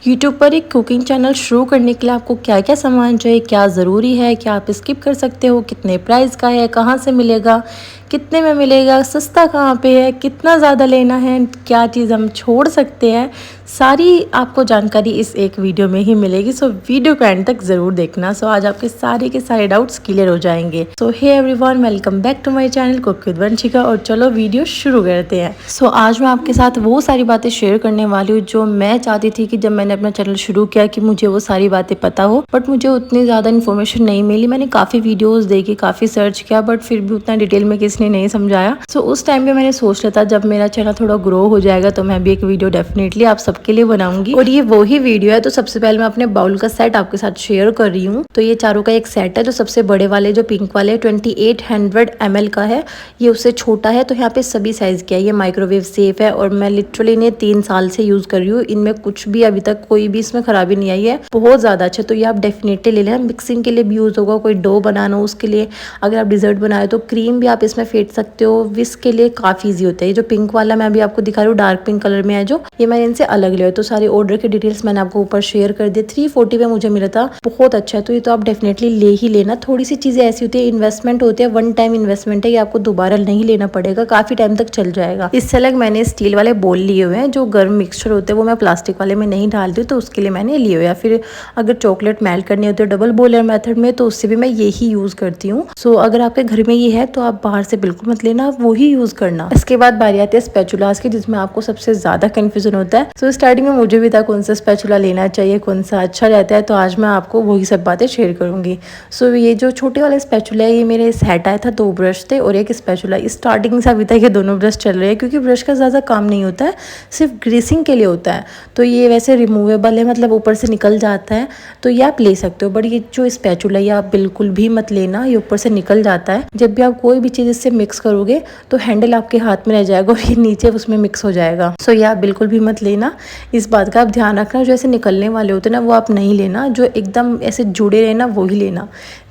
YouTube पर एक cooking channel शुरू करने के लिए आपको क्या क्या सामान चाहिए, क्या ज़रूरी है, क्या आप स्किप कर सकते हो, कितने प्राइस का है, कहाँ से मिलेगा, कितने में मिलेगा, सस्ता कहाँ पे है, कितना ज़्यादा लेना है, क्या चीज़ हम छोड़ सकते हैं, सारी आपको जानकारी इस एक वीडियो में ही मिलेगी। सो वीडियो को एंड तक ज़रूर देखना। सो आज आपके सारे के सारे डाउट्स क्लियर हो जाएंगे। So hey everyone, welcome back to my channel cook with Vanshika. और चलो वीडियो शुरू करते हैं। सो आज मैं आपके साथ वो सारी बातें शेयर करने वाली हूँ जो मैं चाहती थी कि जब मैंने अपना चैनल शुरू किया कि मुझे वो सारी बातें पता हो, बट मुझे उतनी ज़्यादा इन्फॉर्मेशन नहीं मिली। मैंने काफ़ी वीडियोज़ देखी, काफ़ी सर्च किया, बट फिर भी उतना डिटेल में किसी ने नहीं समझाया। सो उस टाइम पे मैंने सोच लिया था जब मेरा चैनल थोड़ा ग्रो हो जाएगा तो मैं भी एक वीडियो डेफिनेटली आप सबके लिए बनाऊंगी। और ये वही वीडियो है। तो सबसे पहले मैं अपने बाउल का सेट आपके साथ शेयर कर रही हूँ। तो ये चारों का एक सेट है। जो सबसे बड़े वाले जो पिंक वाले 2800 ml का है, ये उससे छोटा है। तो यहाँ पे सभी साइज का है। ये माइक्रोवेव सेफ है और मैं लिटरली इन्हें 3 साल से यूज कर रही हूँ। इनमें कुछ भी अभी तक कोई भी इसमें खराबी नहीं आई है, बहुत ज्यादा अच्छा। तो ये आप डेफिनेटली ले लेना। मिक्सिंग के लिए भी यूज होगा, कोई डो बनाना हो उसके लिए, अगर आप डिजर्ट बनाए तो क्रीम भी आप इसमें फेंट सकते हो। विस्क के लिए काफी ईजी होता है। ये जो पिंक वाला मैं अभी आपको दिखा रही हूँ डार्क पिंक कलर में है, जो ये मैंने इनसे अलग लिया। तो सारे ऑर्डर के डिटेल्स मैंने आपको ऊपर शेयर कर दिए। 340 में मुझे मिला था, बहुत अच्छा है। तो ये तो आप डेफिनेटली ले ही लेना। थोड़ी सी चीजें ऐसी होती है, इन्वेस्टमेंट होती है, वन टाइम इन्वेस्टमेंट है, ये आपको दोबारा नहीं लेना पड़ेगा, काफी टाइम तक चल जाएगा। इससे अलग मैंने स्टील वाले बोल लिए हुए हैं। जो गर्म मिक्सचर होते हैं वो मैं प्लास्टिक वाले में नहीं डालती हूँ, तो उसके लिए मैंने लिए हुए। या फिर अगर चॉकलेट मेल्ट करनी होती है डबल बॉयलर मेथड में, तो उससे भी मैं यही यूज करती हूँ। सो अगर आपके घर में ये है तो आप बाहर से बिल्कुल मत लेना, आप वही यूज करना। इसके बाद बारी आती है स्पैचुलास की, जिसमें आपको सबसे ज्यादा कंफ्यूजन होता है। सो स्टार्टिंग में मुझे भी था कौन सा स्पैचुला लेना चाहिए, कौन सा अच्छा रहता है। तो आज मैं आपको वही सब बातें शेयर करूंगी। सो ये जो छोटे वाला स्पैचुला है, ये मेरे सेट आया था। 2 ब्रश थे और एक स्पैचुला। स्टार्टिंग से अभी तक ये दोनों ब्रश चल रहे हैं, क्योंकि ब्रश का ज़्यादा काम नहीं होता है, सिर्फ ग्रीसिंग के लिए होता है। तो ये वैसे रिमूवेबल है, मतलब ऊपर से निकल जाता है, तो ये आप ले सकते हो। बट ये जो स्पैचुला है आप बिल्कुल भी मत लेना, ये ऊपर से निकल जाता है। जब भी आप कोई भी चीज़ इससे मिक्स करोगे तो हैंडल आपके हाथ में रह जाएगा और ये नीचे उसमें मिक्स हो जाएगा। सो ये आप बिल्कुल भी मत लेना। इस बात का आप ध्यान रखना। जो ऐसे निकलने वाले होते हैं ना, वो आप नहीं लेना। जो एकदम ऐसे जुड़े रहे ना, वही लेना।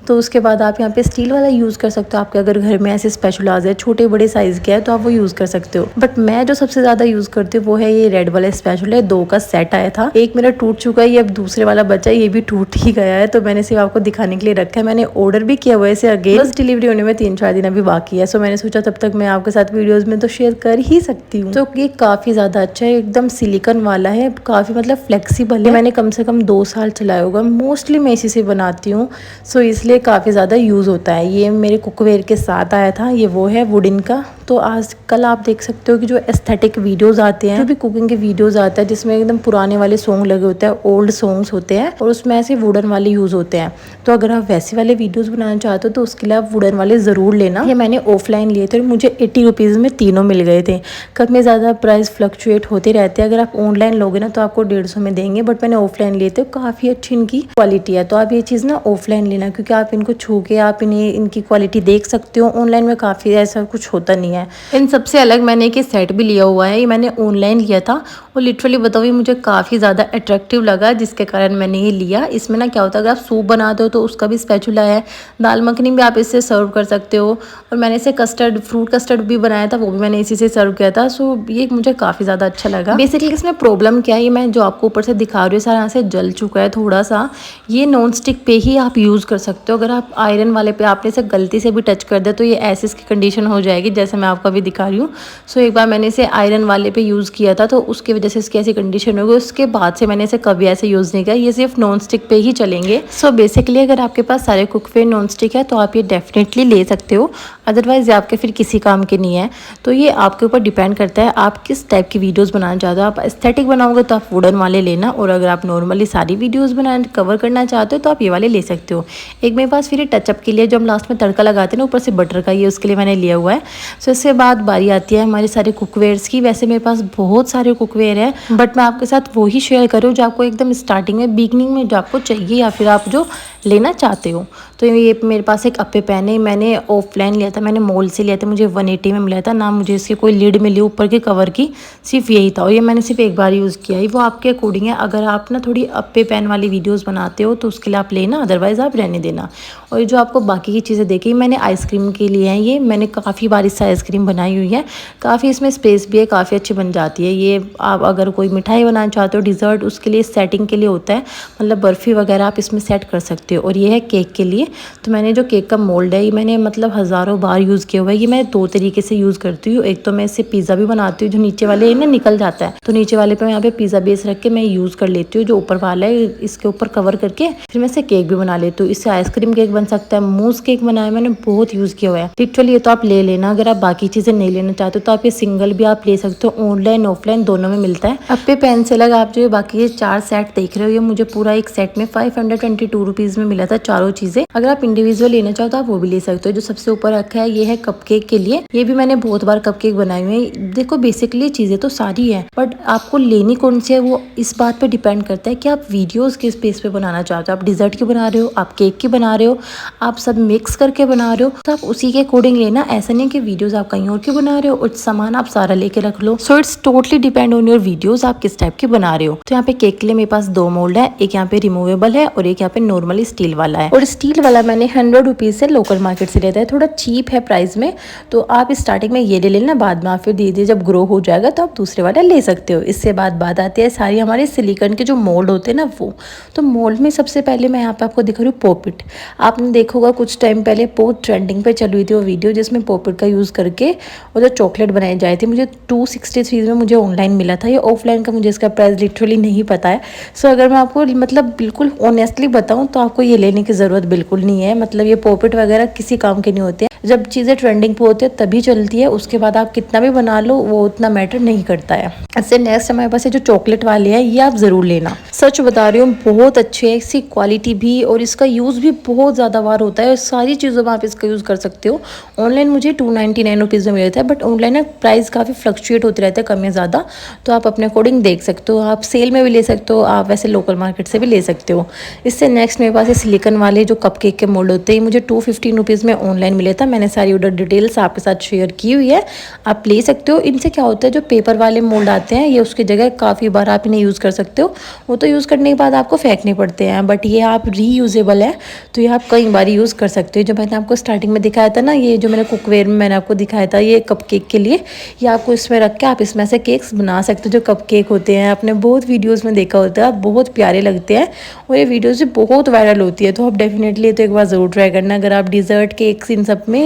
तो उसके बाद आप यहाँ पे स्टील वाला यूज़ कर सकते हो। आपके अगर घर में ऐसे स्पैचुलाज है छोटे बड़े साइज़ के है तो आप वो यूज़ कर सकते हो। बट मैं जो सबसे ज़्यादा यूज़ करती हूँ वो है ये रेड वाला स्पैचुला है। 2 का सेट आया था, एक मेरा टूट चुका है, ये अब दूसरे वाला बचा है, ये भी टूट ही गया है। तो मैंने सिर्फ आपको दिखाने के लिए रखा है। मैंने ऑर्डर भी किया हुआ है इसे अगेन, बस डिलीवरी होने में 3-4 दिन अभी बाकी है। सो मैंने सोचा तब तक मैं आपके साथ वीडियोज़ में तो शेयर कर ही सकती हूँ। तो ये काफ़ी ज़्यादा अच्छा है, एकदम सिलिकॉन वाला है, काफ़ी मतलब फ्लेक्सीबल है। मैंने कम से कम 2 साल चलाया होगा। मोस्टली मैं इसी से बनाती हूँ, सो इसलिए काफ़ी ज़्यादा यूज़ होता है। ये मेरे कुकवेयर के साथ आया था। ये वो है वुडन का। तो आजकल आप देख सकते हो कि जो एस्थेटिक वीडियोस आते हैं, जो भी कुकिंग के वीडियोस आते हैं जिसमें एकदम पुराने वाले सॉन्ग लगे होते हैं, ओल्ड सॉन्ग्स होते हैं, और उसमें ऐसे वुडन वाले यूज़ होते हैं। तो अगर आप वैसे वाले वीडियोस बनाना चाहते हो तो उसके लिए आप वुडन वाले ज़रूर लेना। ये मैंने ऑफलाइन लिए थे, मुझे 80 रुपीज़ में तीनों मिल गए थे। कब में ज़्यादा प्राइस फ्लक्चुएट होते रहते हैं। अगर आप ऑनलाइन लोगे ना तो आपको 150 में देंगे, बट मैंने ऑफलाइन लिए थे, काफ़ी अच्छी इनकी क्वालिटी है। तो आप ये चीज़ ना ऑफलाइन लेना, क्योंकि आप इनको छू के आप इन्हें इनकी क्वालिटी देख सकते हो। ऑनलाइन में काफ़ी ऐसा कुछ होता नहीं है। इन सबसे अलग मैंने एक सेट भी लिया हुआ है, ये मैंने ऑनलाइन लिया था और लिटरली बताओ ये मुझे काफ़ी ज़्यादा अट्रैक्टिव लगा, जिसके कारण मैंने ये लिया। इसमें ना क्या होता है, अगर आप सूप बनाते हो तो उसका भी स्पैचुला है, दाल मखनी भी आप इससे सर्व कर सकते हो। और मैंने इसे कस्टर्ड, फ्रूट कस्टर्ड भी बनाया था, वो भी मैंने इसी से सर्व किया था। सो ये मुझे काफ़ी ज़्यादा अच्छा लगा। बेसिकली इसमें प्रॉब्लम क्या है, मैं जो आपको ऊपर से दिखा रही हूँ सारा से जल चुका है थोड़ा सा। ये नॉन स्टिक पे ही आप यूज़ कर सकते हो। अगर आप आयरन वाले पे आपने इसे गलती से भी टच कर दिया तो ये ऐसी इसकी कंडीशन हो जाएगी, जैसे मैं आपको अभी दिखा रही हूँ। सो एक बार मैंने इसे आयरन वाले पे यूज़ किया था तो उसकी वजह से इसकी ऐसी कंडीशन हो गई। उसके बाद से मैंने इसे कभी ऐसे यूज़ नहीं किया। ये सिर्फ नॉन स्टिक पे ही चलेंगे। सो बेसिकली अगर आपके पास सारे कुकवेयर नॉन स्टिक है तो आप ये डेफिनेटली ले सकते हो, अदरवाइज ये आपके फिर किसी काम के नहीं है। तो ये आपके ऊपर डिपेंड करता है आप किस टाइप की वीडियोज़ बनाना चाहते हो। आप एस्थेटिक बनाओगे तो आप वुडन वाले लेना, और अगर आप नॉर्मली सारी वीडियोज़ बनाना कवर करना चाहते हो तो आप ये वाले ले सकते हो। एक मेरे पास फिर ये टचअप के लिए जो हम लास्ट में तड़का लगाते हैं ना ऊपर से बटर का, ये उसके लिए मैंने लिया हुआ है। सो इसके बाद बारी आती है हमारे सारे कुकवेयर्स की। वैसे मेरे पास बहुत सारे कुकवेयर है, बट मैं आपके साथ वही शेयर करूँ जो आपको एकदम स्टार्टिंग में बिगनिंग में जो आपको चाहिए या फिर आप जो लेना चाहते हो। तो ये मेरे पास एक अप्पे पैन है, मैंने ऑफलाइन लिया था, मैंने मॉल से लिया था, मुझे 180 में मिला था ना, मुझे इसकी कोई लिड मिली ऊपर के कवर की, सिर्फ यही था और ये मैंने सिर्फ एक बार यूज़ किया है। वो आपके अकॉर्डिंग है, अगर आप ना थोड़ी अप्पे पैन वाली वीडियोज़ बनाते हो तो उसके लिए आप लेना, अदरवाइज़ आप रहने देना। और ये जो आपको बाकी की चीज़ें देखी, मैंने आइसक्रीम के लिए है, ये मैंने काफ़ी बार इससे आइसक्रीम बनाई हुई है, काफ़ी इसमें स्पेस भी है, काफ़ी अच्छी बन जाती है। ये आप अगर कोई मिठाई बनाना चाहते हो डिज़र्ट, उसके लिए सेटिंग के लिए होता है, मतलब बर्फ़ी वगैरह आप इसमें सेट कर सकते हो। और ये है केक के लिए, तो मैंने जो केक का मोल्ड है ये मैंने मतलब हज़ारों बार यूज़ किया हुआ है। ये मैं 2 तरीके से यूज़ करती हूँ, एक तो मैं इससे पिज़्ज़ा भी बनाती हूँ, जो नीचे वाले ना निकल जाता है, तो नीचे वाले पे मैं यहाँ पे पिज़्ज़ा बेस रख के मैं यूज़ कर लेती हूँ, जो ऊपर वाला है इसके ऊपर कवर करके फिर मैं इससे केक भी बना लेती हूँ। इससे आइसक्रीम केक बन सकता है, मूस केक बनाया मैंने, बहुत यूज़ किया हुआ है। लिटरली ये तो आप ले लेना, अगर आप बाकी चीज़ें नहीं लेना चाहते हो तो आप ये सिंगल भी आप ले सकते हो, ऑनलाइन ऑफलाइन दोनों में मिलता है। अप्पे पेन से लगा आप जो बाकी ये 4 सेट देख रहे हो, ये मुझे पूरा एक सेट में 522 रुपीज़ में मिला था, चारों चीज़ें। अगर आप इंडिविजुअल लेना चाहो तो आप वो भी ले सकते हो। जो सबसे ऊपर रखा है ये है कपकेक के लिए, ये भी मैंने बहुत बार कपकेक बनाए हुए हैं। देखो बेसिकली चीज़ें तो सारी है, बट आपको लेनी कौन सी है वो इस बात पे डिपेंड करता है कि आप वीडियोस किस बेस पे बनाना चाहते हो। आप डिजर्ट की बना रहे हो, आप केक की बना रहे हो, आप सब मिक्स करके बना रहे हो, तो आप उसी के अकॉर्डिंग लेना। ऐसा नहीं कि वीडियोस आप कहीं और की बना रहे हो और सामान आप सारा लेके रख लो। So it's totally depend on your videos, आप किस टाइप की बना रहे हो। तो यहाँ पे केक के लिए मेरे पास 2 मोल्ड है, एक यहाँ पे रिमूवेबल है और एक यहाँ पे नॉर्मली स्टील वाला है। और स्टील वाला मैंने 100 रुपीज़ से लोकल मार्केट से लेता है, थोड़ा चीप है प्राइस में, तो आप स्टार्टिंग में ये ले लेना, बाद में आप फिर धीरे धीरे जब ग्रो हो जाएगा तो आप दूसरे वाला ले सकते हो। इससे बात आती है सारी हमारे सिलिकॉन के जो मोल्ड होते हैं ना वो, तो मोल्ड में सबसे पहले मैं यहाँ पे आपको दिखा रही हूँ पॉपिट। आपने देखा होगा कुछ टाइम पहले बहुत ट्रेंडिंग पे चली हुई थी वो वीडियो, जिसमें पॉपिट का यूज़ करके और जो चॉकलेट बनाई जाए थी। मुझे 263 में मुझे ऑनलाइन मिला था, ये ऑफलाइन का मुझे इसका प्राइस लिटरली नहीं पता है। सो अगर मैं आपको मतलब बिल्कुल ऑनेस्टली बताऊँ तो आपको ये लेने की ज़रूरत बिल्कुल नहीं है। मतलब ये पॉपिट वगैरह किसी काम के नहीं होते, जब चीज़ें ट्रेंडिंग पे होती है तभी चलती है, उसके बाद आप कितना भी बना लो वो उतना मैटर नहीं करता है। इससे नेक्स्ट हमारे पास जो चॉकलेट वाले हैं ये आप ज़रूर लेना, सच बता रही हूँ बहुत अच्छे है, इसकी क्वालिटी भी और इसका यूज़ भी बहुत ज़्यादा बार होता है, सारी चीज़ों में आप इसका यूज़ कर सकते हो। ऑनलाइन मुझे 299 रुपीज़ में मिलता है, बट ऑनलाइन ना प्राइस काफ़ी फ्लक्चुएट होते रहते हैं, कम या ज़्यादा, तो आप अपने अकॉर्डिंग देख सकते हो। आप सेल में भी ले सकते हो, आप वैसे लोकल मार्केट से भी ले सकते हो। इससे नेक्स्ट मेरे पास सिलिकॉन वाले जो कपकेक के मोल्ड होते हैं, मुझे 215 रुपीज़ में ऑनलाइन मिले था। मैंने सारी ऑर्डर डिटेल्स आपके साथ शेयर की हुई है, आप ले सकते हो। इनसे क्या होता है, जो पेपर वाले मोल्ड आते हैं ये उसकी जगह काफ़ी बार आप इन्हें यूज़ कर सकते हो, वो तो यूज़ करने के बाद आपको फेंकने पड़ते हैं, बट ये आप रीयूजेबल है तो ये आप कई बार यूज़ कर सकते हो। जो मैंने आपको स्टार्टिंग में दिखाया था ना, ये जो मैंने कुकवेयर में मैंने आपको दिखाया था ये कपकेक के लिए, ये आपको इसमें रख के आप इसमें से केक्स बना सकते हो। जो कपकेक होते हैं आपने बहुत वीडियोज़ में देखा होता है, बहुत प्यारे लगते हैं और ये वीडियोज़ भी बहुत वायरल होती है, तो आप डेफिनेटली तो एक बार ज़रूर ट्राई करना अगर आप डिज़र्ट केक्स इन सब में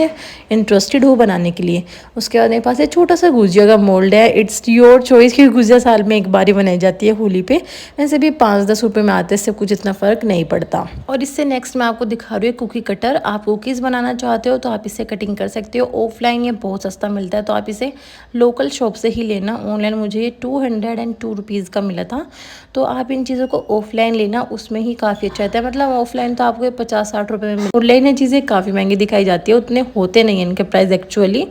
इंटरेस्टेड हो बनाने के लिए। उसके बाद मेरे पास एक छोटा सा गुजिया का मोल्ड है, इट्स योर चॉइस, की गुजिया साल में एक बार ही बनाई जाती है होली पे, वैसे भी 5-10 रुपये में आते हैं, इससे कुछ इतना फ़र्क नहीं पड़ता। और इससे नेक्स्ट मैं आपको दिखा रही हूँ कुकी कटर। आप कुकीज़ बनाना चाहते हो तो आप इससे कटिंग कर सकते हो, ऑफलाइन ये बहुत सस्ता मिलता है, तो आप इसे लोकल शॉप से ही लेना। ऑनलाइन मुझे 202 रुपीज़ का मिला था, तो आप इन चीज़ों को ऑफलाइन लेना, उसमें ही काफ़ी अच्छा रहता है। मतलब ऑफलाइन तो आपको 50-60 रुपये में, ऑनलाइन ये चीज़ें काफ़ी महंगी दिखाई जाती है, उतने होते नहीं हैं इनके प्राइस एक्चुअली,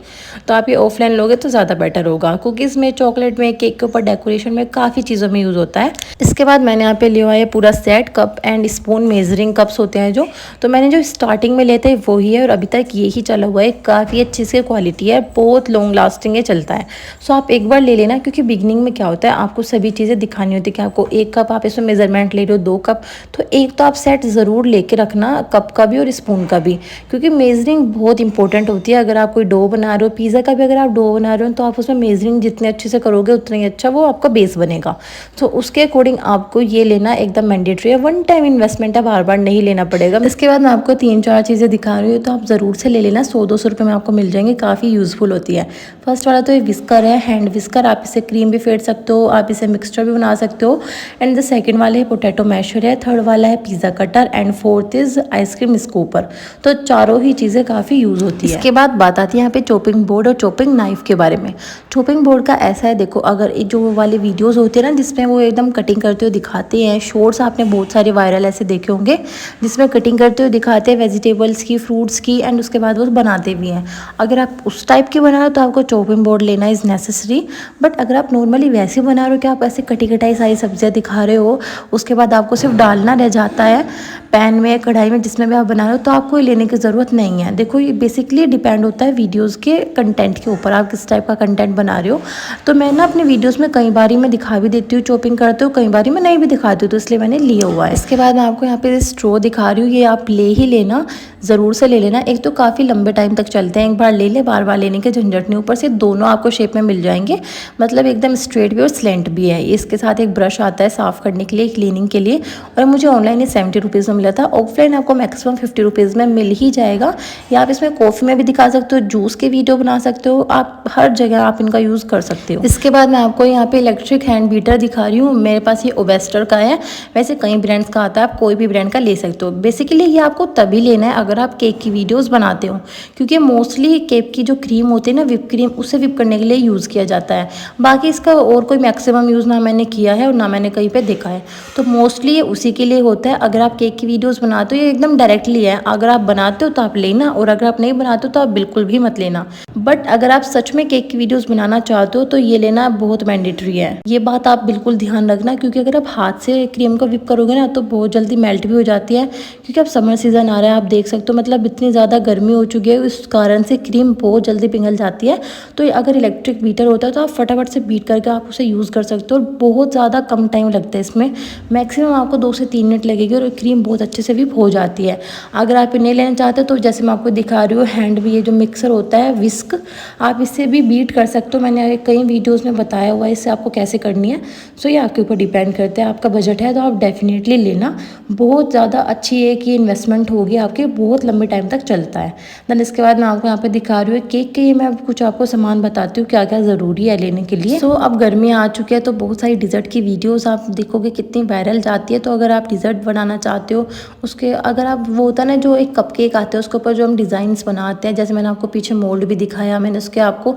तो आप ये ऑफलाइन लोगे तो ज़्यादा बेटर होगा। कुकीज़ में, चॉकलेट में, केक के ऊपर डेकोरेशन में, काफ़ी चीज़ों में यूज़ होता है। इसके बाद मैंने यहाँ पे लिया है पूरा set, cup and spoon measuring cups होते हैं जो, तो मैंने जो स्टार्टिंग में लेते हैं वही है और अभी तक यही चला हुआ है, काफ़ी अच्छी सी क्वालिटी है, बहुत लॉन्ग लास्टिंग है, चलता है। सो आप एक बार ले लेना, क्योंकि बिगनिंग में क्या होता है आपको सभी चीज़ें दिखानी होती है कि आपको 1 कप आप इसमें मेजरमेंट ले रहे हो, 2 कप, तो एक तो आप सेट ज़रूर लेके रखना, कप का भी और स्पून का भी, क्योंकि मेजरिंग बहुत इंपॉर्टेंट होती है। अगर आप कोई डो बना रहे हो, पिज़्ज़ा का भी अगर आप डो बना रहे हो तो आप उसमें मेजरिंग जितने अच्छे से करोगे उतना ही अच्छा वो आपका बेस बनेगा। तो उसके अकॉर्डिंग आपको ये लेना एकदम मैंडेटरी है, 1 टाइम इन्वेस्टमेंट है, बार बार नहीं लेना पड़ेगा। इसके बाद मैं आपको 3-4 चीज़ें दिखा रही हूँ, तो आप ज़रूर से ले लेना, 100-200 रुपये में आपको मिल जाएंगे, काफ़ी यूज़फुल होती है। फर्स्ट वाला तो ये विस्कर है, हैंड विस्कर, आप इसे क्रीम भी फेंट सकते हो, आप इसे मिक्सचर भी बना सकते हो। एंड द सेकंड वाला है पोटैटो मैशर है, थर्ड वाला है pizza cutter and fourth is ice cream scooper. तो चारों ही चीज़ें काफ़ी यूज़ होती है। इसके बाद बात आती है यहाँ पे चॉपिंग बोर्ड और चॉपिंग नाइफ के बारे में। चॉपिंग बोर्ड का ऐसा है, देखो अगर जो वाले वीडियोस होते हैं ना जिसमें वो एकदम कटिंग करते हुए दिखाते हैं, शॉर्ट्स आपने बहुत सारे वायरल ऐसे देखे होंगे जिसमें कटिंग करते हुए दिखाते हैं वेजिटेबल्स की, फ्रूट्स की, एंड उसके बाद वो बनाते भी हैं। अगर आप उस टाइप की बना रहे हो तो आपको चॉपिंग बोर्ड लेना इज़ नेसेसरी। बट अगर आप नॉर्मली वैसे बना रहे हो कि आप ऐसे कटी कटाई सारी सब्जियाँ दिखा रहे हो, उसके बाद आपको सिर्फ डालना रह जाता है पैन में, कढ़ाई में, जिसमें भी आप बना रहे हो, तो आपको ये लेने की ज़रूरत नहीं है। देखो ये बेसिकली डिपेंड होता है वीडियोस के कंटेंट के ऊपर, आप किस टाइप का कंटेंट बना रहे हो। तो मैं ना अपने वीडियोस में कई बारी मैं दिखा भी देती हूँ चॉपिंग करते हो, कई बारी मैं नहीं भी दिखाती हूँ, तो इसलिए मैंने लिया हुआ है। इसके बाद मैं आपको यहाँ पे स्ट्रॉ दिखा रही हूँ, ये आप ले ही लेना, ज़रूर से ले लेना। एक तो काफ़ी लंबे टाइम तक चलते हैं, एक बार ले ले बार बार लेने के झंझट नहीं, ऊपर से दोनों आपको शेप में मिल जाएंगे, मतलब एकदम स्ट्रेट भी और स्लेंट भी है। इसके साथ एक ब्रश आता है साफ़ करने के लिए, क्लीनिंग के लिए, और मुझे ऑनलाइन ये 70 रुपीज़ में मिला था। ऑफलाइन आपको मैक्सिमम 50 रुपीज़ में मिल ही जाएगा। या आप इसमें कॉफ़ी में भी दिखा सकते हो, जूस के वीडियो बना सकते हो, आप हर जगह आप इनका यूज़ कर सकते हो। इसके बाद मैं आपको यहाँ पे इलेक्ट्रिक हैंड बीटर दिखा रही हूँ। मेरे पास ये ओवेस्टर का है, वैसे कई ब्रांड्स का आता है, आप कोई भी ब्रांड का ले सकते हो। बेसिकली ये आपको तभी लेना है अगर आप केक की वीडियोस बनाते हो, क्योंकि मोस्टली केक की जो क्रीम होती है ना, विप क्रीम, उसे विप करने के लिए यूज़ किया जाता है। बाकी इसका और कोई मैक्सिमम यूज़ ना मैंने किया है और ना मैंने कहीं पे देखा है, तो मोस्टली ये उसी के लिए होता है। अगर आप केक की वीडियोस बनाते हो, ये एकदम डायरेक्टली है, अगर आप बनाते हो तो आप लेना, और अगर आप नहीं बनाते हो तो आप बिल्कुल भी मत लेना। बट अगर आप सच में केक की वीडियोस बनाना चाहते हो तो ये लेना बहुत मैंडेटरी है, ये बात आप बिल्कुल ध्यान रखना, क्योंकि अगर आप हाथ से क्रीम को विप करोगे ना तो बहुत जल्दी मेल्ट भी हो जाती है, क्योंकि अब समर सीज़न आ रहा है, आप देख सकते हो, मतलब इतनी ज़्यादा गर्मी हो चुकी है, उस कारण से क्रीम बहुत जल्दी पिघल जाती है। तो अगर इलेक्ट्रिक बीटर होता है तो आप फटाफट से बीट करके आप उसे यूज़ कर सकते हो, और बहुत ज़्यादा कम टाइम लगता है इसमें, मैक्सिमम आपको 2 से 3 मिनट लगेगी और क्रीम बहुत अच्छे से विप हो जाती है। अगर आप नहीं लेना चाहते तो जैसे मैं आपको दिखा रही हूँ, हैंड भी, ये जो मिक्सर होता है विस्क, आप इससे भी बीट कर सकते हो। मैंने कई वीडियोस में बताया हुआ है इससे आपको कैसे करनी है। सो ये आपके ऊपर डिपेंड करता है, आपका बजट है तो आप डेफिनेटली लेना, बहुत ज़्यादा अच्छी है कि इन्वेस्टमेंट होगी आपके, बहुत लंबे टाइम तक चलता है। देन इसके बाद मैं आपको यहाँ पे दिखा रही हूँ केक के, मैं कुछ आपको सामान बताती हूँ क्या क्या ज़रूरी है लेने के लिए। सो अब गर्मी आ चुकी है तो बहुत सारी डिज़र्ट की वीडियोज़ आप देखोगे कितनी वायरल जाती है। तो अगर आप डिज़र्ट बनाना चाहते हो, उसके अगर आप, वो होता है ना जो एक कपकेक आते हैं उसके ऊपर जो हम डिज़ाइंस बनाते हैं, जैसे मैंने आपको पीछे मोल्ड भी दिखाया, मैंने उसके आपको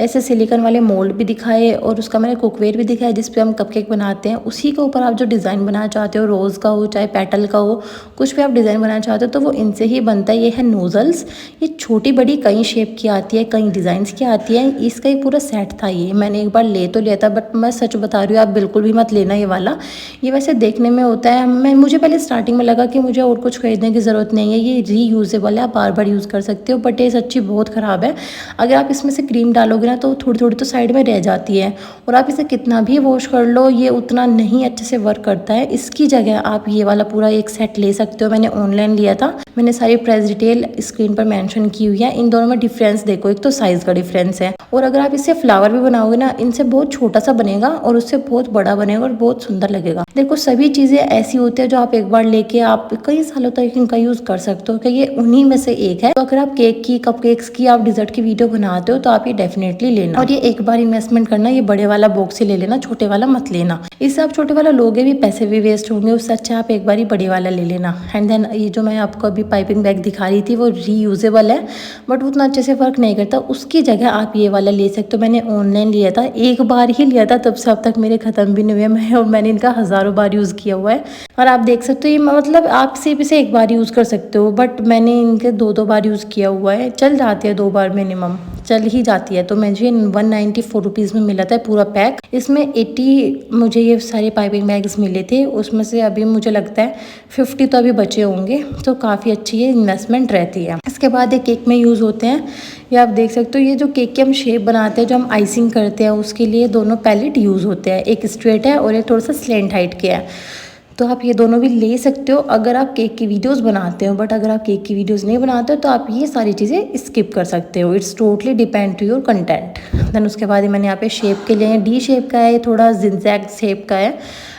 ऐसे सिलिकॉन वाले मोल्ड भी दिखाए, और उसका मैंने कुकवेयर भी दिखाया जिस पे हम कपकेक बनाते हैं। उसी के ऊपर आप जो डिज़ाइन बनाना चाहते हो, रोज़ का हो चाहे पेटल का हो, कुछ भी आप डिज़ाइन बनाना चाहते हो तो वो इनसे ही बनता है। ये है नोज़ल्स, ये छोटी बड़ी कई शेप की आती है, कई डिज़ाइंस की आती है। इसका ही पूरा सेट था, ये मैंने एक बार ले तो लिया था, बट मैं सच बता रही हूँ आप बिल्कुल भी मत लेना ये वाला। ये वैसे देखने में होता है, मुझे पहले स्टार्टिंग में लगा कि मुझे और कुछ खरीदने की ज़रूरत नहीं है, ये रीयूजेबल है, आप बार बार यूज़ कर सकते हो, बट ये सच्ची बहुत ख़राब है। अगर आप इसमें से क्रीम डालोगे ना तो थोड़ी थोड़ी तो साइड में रह जाती है, और आप इसे कितना भी वॉश कर लो ये उतना नहीं अच्छे से वर्क करता है। इसकी जगह आप ये वाला पूरा एक सेट ले सकते हो, मैंने ऑनलाइन लिया था, मैंने सारी प्राइस डिटेल स्क्रीन पर मेंशन की हुई है। इन दोनों में डिफरेंस देखो, एक तो साइज़ का डिफरेंस है, और अगर आप इससे फ्लावर भी बनाओगे ना, इनसे बहुत छोटा सा बनेगा और उससे बहुत बड़ा बनेगा और बहुत सुंदर लगेगा। देखो सभी चीज़ें ऐसी होती है जो आप एक बार लेके आप कई सालों तक इनका यूज़ कर सकते हो, कि ये उन्हीं में से एक है। तो अगर आप केक की, कपकेक्स की, आप डिजर्ट की वीडियो बनाते हो तो आप ये डेफिनेटली लेना, और ये एक बार इन्वेस्टमेंट करना, ये बड़े वाला बॉक्स ही ले लेना, छोटे वाला मत लेना। इससे आप छोटे वाला लोगे भी, पैसे भी वेस्ट होंगे, उससे अच्छा आप एक बार ही बड़े वाला ले लेना। एंड देन ये जो मैं आपको अभी पाइपिंग बैग दिखा रही थी वो रीयूजेबल है, बट उतना अच्छे से वर्क नहीं करता, उसकी जगह आप ये वाला ले सकते हो। मैंने ऑनलाइन लिया था, एक बार ही लिया था, तब से अब तक मेरे ख़त्म भी नहीं हुए, और मैंने इनका हज़ारों बार यूज़ किया हुआ है। और आप देख सकते हो ये, मतलब आप सिर्फ इसे एक बार यूज़ कर सकते हो, बट मैंने इनके 2 बार यूज़ किया हुआ है, चल जाती है 2 बार मिनिमम, चल ही जाती है। तो मुझे 194 रुपीज़ में मिला था पूरा पैक। इसमें 80 मुझे ये सारे पाइपिंग बैग्स मिले थे, उसमें से अभी मुझे लगता है 50 तो अभी बचे होंगे, तो काफ़ी अच्छी ये इन्वेस्टमेंट रहती है। इसके बाद ये केक में यूज़ होते हैं, ये आप देख सकते हो, ये जो केक के हम शेप बनाते हैं, जो हम आइसिंग करते हैं, उसके लिए दोनों पैलेट यूज़ होते हैं, एक स्ट्रेट है और एक थोड़ा सा स्लेंट हाइट के है। तो आप ये दोनों भी ले सकते हो अगर आप केक की वीडियोस बनाते हो, बट अगर आप केक की वीडियोस नहीं बनाते हो तो आप ये सारी चीज़ें स्किप कर सकते हो। It's totally depend to your content. Then उसके बाद मैंने यहाँ पे शेप के लिए डी शेप का है, थोड़ा जिगजैग शेप का है,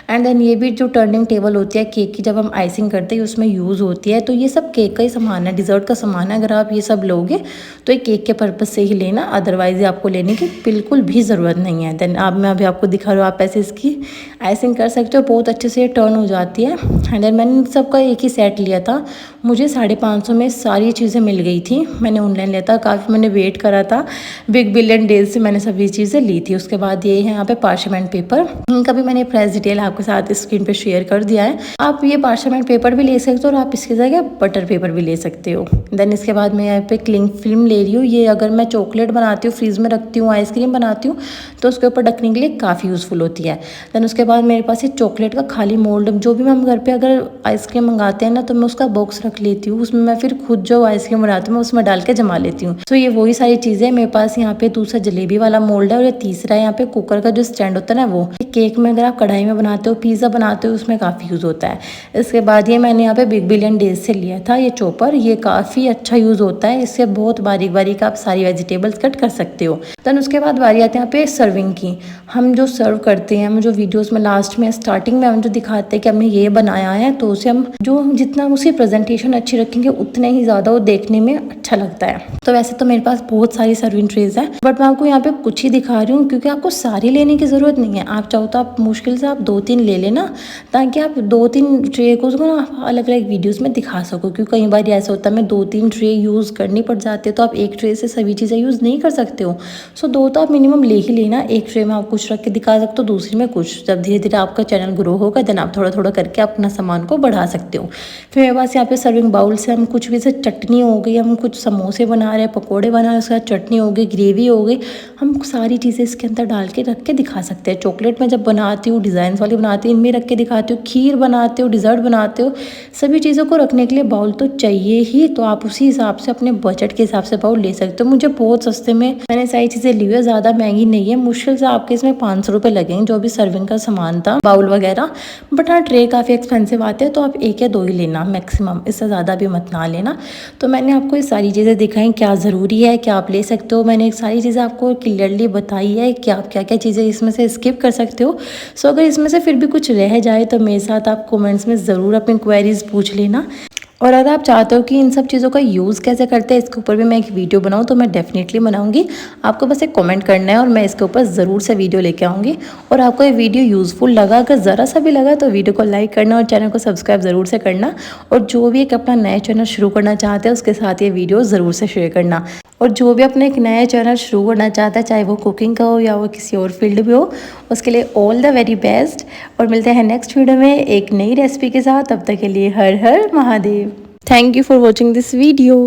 एंड देन ये भी जो टर्निंग टेबल होती है केक की, जब हम आइसिंग करते हैं उसमें यूज़ होती है। तो ये सब केक का ही सामान है, डिज़र्ट का सामान है। अगर आप ये सब लोगे तो ये केक के पर्पज़ से ही लेना, अदरवाइज़ आपको लेने की बिल्कुल भी ज़रूरत नहीं है। देन अब मैं अभी आपको दिखा रहा हूँ, आप ऐसे इसकी आइसिंग कर सकते हो, बहुत अच्छे से टर्न हो जाती है। एंड देन मैंने सबका एक ही सेट लिया था, मुझे 550 में सारी चीज़ें मिल गई थी। मैंने ऑनलाइन लिया था, काफ़ी मैंने वेट करा था, बिग बिलियन डेज से मैंने सभी चीज़ें ली थी। उसके बाद ये है यहाँ पे पार्चमेंट पेपर, इनका भी मैंने प्राइस डिटेल आपके साथ स्क्रीन पे शेयर कर दिया है। आप ये पार्चमेंट पेपर भी ले सकते हो और आप इसकी जगह बटर पेपर भी ले सकते हो। देन इसके बाद मैं यहाँ पे क्लिंग फिल्म ले रही हूँ। ये अगर मैं चॉकलेट बनाती हूँ, फ्रीज में रखती हूँ, आइसक्रीम बनाती हूँ तो उसके ऊपर ढकने के लिए काफ़ी यूज़फुल होती है। देन उसके बाद मेरे पास ये चॉकलेट का खाली मोल्ड, जो भी हम घर पर अगर आइसक्रीम मंगाते हैं ना तो मैं उसका बॉक्स रख लेती हूँ, उसमें मैं फिर खुद जो आइसक्रीम बनाती हूँ मैं उसमें डाल के जमा लेती हूँ। तो ये वही सारी चीज़ें मेरे पास। यहाँ पे दूसरा जलेबी वाला मोल्ड है और ये तीसरा है यहाँ पे कुकर का जो स्टैंड होता है ना, वो केक में अगर आप कढ़ाई में बनाते हो, पिज़्ज़ा बनाते हो, उसमें काफ़ी यूज़ होता है। इसके बाद ये मैंने यहाँ पे बिग बिलियन डेज से लिया था ये चॉपर, ये काफ़ी अच्छा यूज़ होता है, इससे बहुत बारीक बारीक आप सारी वेजिटेबल्स कट कर सकते हो। देन उसके बाद बारी आती है यहाँ पे सर्विंग की। हम जो सर्व करते हैं, हम जो वीडियोज़ में लास्ट में स्टार्टिंग में हम जो दिखाते हैं कि हमने ये बनाया है, तो उसे हम जो जितना उसकी प्रेजेंटेशन अच्छी रखेंगे उतने ही ज़्यादा वो देखने में अच्छा लगता है। तो वैसे तो मेरे पास बहुत सारी सर्विंग ट्रेज़ है, बट मैं आपको यहाँ पे कुछ ही दिखा रही हूँ क्योंकि आपको सारी लेने की ज़रूरत नहीं है। आप चाहो तो आप मुश्किल से आप 2-3 ले लेना, ताकि आप 2-3 ट्रे को ना अलग अलग वीडियोस में दिखा सको। क्योंकि कई बार ऐसा होता है मैं 2-3 ट्रे यूज़ करनी पड़ जाती है, तो आप एक ट्रे से सभी चीज़ें यूज़ नहीं कर सकते हो। सो 2 तो आप मिनिमम ले ही लेना। एक ट्रे में आप कुछ रख के दिखा सकते हो, दूसरी में कुछ। जब धीरे धीरे आपका चैनल ग्रो होगा देन आप थोड़ा थोड़ा करके अपना सामान को बढ़ा सकते हो। फिर मेरे पास यहाँ पे सर्विंग बाउल से हम कुछ भी, से चटनी हो गई, हम कुछ समोसे बना रहे हैं, पकौड़े बना रहे हैं, उसके बाद चटनी हो गई, ग्रेवी हो गई, हम सारी चीज़ें इसके अंदर डाल के रख के दिखा सकते हैं। चॉकलेट में जब बनाती हूँ, डिज़ाइन वाली बनाती हूँ, इनमें रख के दिखाती हूँ। खीर बनाते हो, डिज़र्ट बनाते हो, सभी चीज़ों को रखने के लिए बाउल तो चाहिए ही। तो आप उसी हिसाब से अपने बजट के हिसाब से बाउल ले सकते हो। मुझे बहुत सस्ते में मैंने सारी चीज़ें ली हुई है, ज़्यादा महंगी नहीं है। मुश्किल से आपके इसमें 500 रुपये लगेंगे जो भी सर्विंग का सामान था, बाउल वगैरह। बट हाँ, ट्रे काफ़ी एक्सपेंसिव आते हैं, तो आप 1 या 2 ही लेना मैक्सिमम, इससे ज़्यादा भी मत ना लेना। तो मैंने आपको ये सारी चीज़ें दिखाई, क्या ज़रूरी है, क्या आप ले सकते हो। मैंने सारी चीज़ें आपको क्लियरली बताई है कि आप क्या क्या चीज़ें इसमें से स्किप कर सकते हो। सो अगर इसमें से फिर भी कुछ रह जाए तो मेरे साथ आप कमेंट्स में ज़रूर अपनी क्वेरीज पूछ लेना। और अगर आप चाहते हो कि इन सब चीज़ों का यूज़ कैसे करते हैं, इसके ऊपर भी मैं एक वीडियो बनाऊँ, तो मैं डेफिनेटली बनाऊंगी। आपको बस एक कमेंट करना है और मैं इसके ऊपर ज़रूर से वीडियो लेके आऊँगी। और आपको ये वीडियो यूज़फुल लगा, अगर ज़रा सा भी लगा तो वीडियो को लाइक करना और चैनल को सब्सक्राइब ज़रूर से करना। और जो भी एक अपना नया चैनल शुरू करना चाहते हैं उसके साथ ये वीडियो ज़रूर से शेयर करना। और जो भी अपना एक नया चैनल शुरू करना चाहता है, चाहे वो कुकिंग का हो या वो किसी और फील्ड में हो, उसके लिए ऑल द वेरी बेस्ट। और मिलते हैं नेक्स्ट वीडियो में एक नई रेसिपी के साथ। तब तक के लिए हर हर Mahadev. Thank you for watching this video.